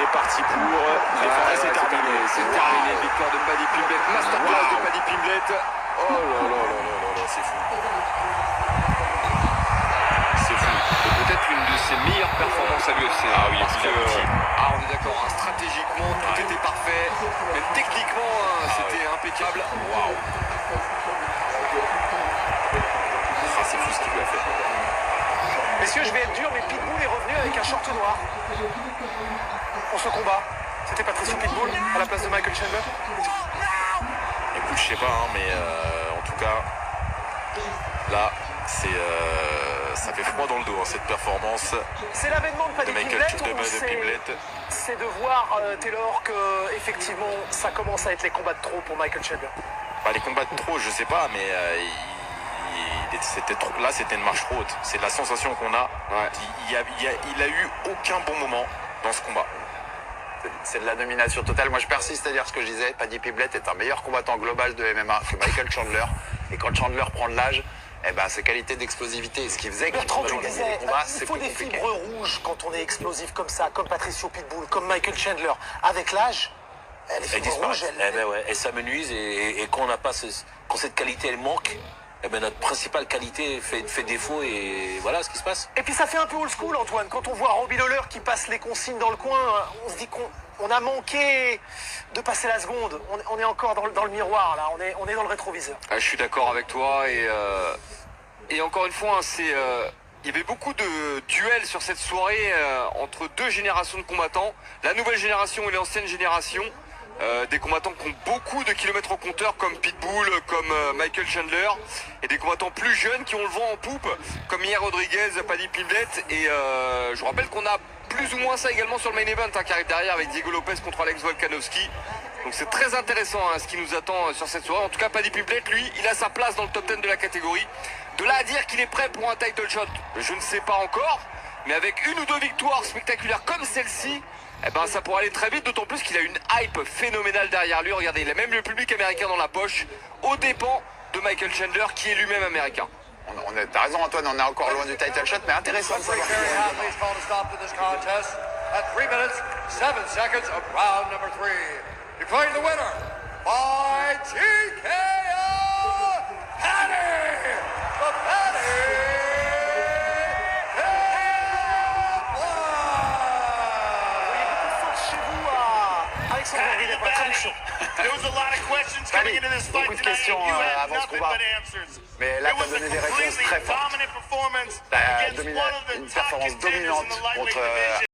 est parti pour. C'est terminé. C'est terminé. Victoire de Paddy Pimblett. Masterclass de Paddy Pimblett. Oh là là là là là, c'est fou. C'est fou. Et peut-être une de ses meilleures performances à l'UFC. Ah oui, parce il a que, outil. on est d'accord, hein, stratégiquement, tout était parfait. Même techniquement, c'était impeccable. Waouh. Ah, c'est fou ce qu'il lui a fait. Messieurs, je vais être dur, mais Pitbull est revenu avec un short noir pour ce combat. C'était Patricio Pitbull à la place de Michael Chandler. Écoute, je sais pas, hein, mais en tout cas, là, ça fait froid dans le dos, hein, cette performance C'est l'avènement de Paddy Pimblett. C'est de voir, Taylor, que effectivement, ça commence à être les combats de trop pour Michael Chandler. Bah, les combats de trop, je sais pas, mais c'était trop. Là, c'était une marche trop haute. C'est la sensation qu'on a. Ouais. Il a eu aucun bon moment dans ce combat. C'est de la domination totale. Moi, je persiste à dire ce que je disais. Paddy Pimblett est un meilleur combattant global de MMA que Michael Chandler. Et quand Chandler prend de l'âge, eh ben, ses qualités d'explosivité, ce qui faisait qu'il Bertrand, tu pouvait disais, gagner les combats, il c'est faut plus des compliqué. fibres rouges quand on est explosif comme ça, comme Patricio Pitbull, comme Michael Chandler. Avec l'âge, les fibres rouges, Elle s'amenuise et quand on n'a pas quand cette qualité elle manque, eh ben notre principale qualité fait défaut et voilà ce qui se passe. Et puis ça fait un peu old school, Antoine. Quand on voit Robbie Lawler qui passe les consignes dans le coin, on se dit qu'on a manqué de passer la seconde. On est encore dans le miroir, là. On est dans le rétroviseur. Ah, je suis d'accord avec toi et encore une fois, il y avait beaucoup de duels sur cette soirée entre deux générations de combattants, la nouvelle génération et l'ancienne génération. Des combattants qui ont beaucoup de kilomètres au compteur comme Pitbull, comme Michael Chandler, et des combattants plus jeunes qui ont le vent en poupe comme Yair Rodriguez, Paddy Pimblett, et je vous rappelle qu'on a plus ou moins ça également sur le main event qui arrive derrière avec Diego Lopez contre Alex Volkanovski. Donc c'est très intéressant ce qui nous attend sur cette soirée. En tout cas, Paddy Pimblett, lui, il a sa place dans le top 10 de la catégorie. De là à dire qu'il est prêt pour un title shot, je ne sais pas encore, mais avec une ou deux victoires spectaculaires comme celle-ci, eh ben, ça pourrait aller très vite, d'autant plus qu'il a une hype phénoménale derrière lui. Regardez, il a même le public américain dans la poche, aux dépens de Michael Chandler, qui est lui-même américain. T'as raison, Antoine, on est encore loin du title shot, mais intéressant de savoir. Beaucoup de questions avant ce combat. Mais là, tu as donné des réponses très fortes. Tu as une performance dominante contre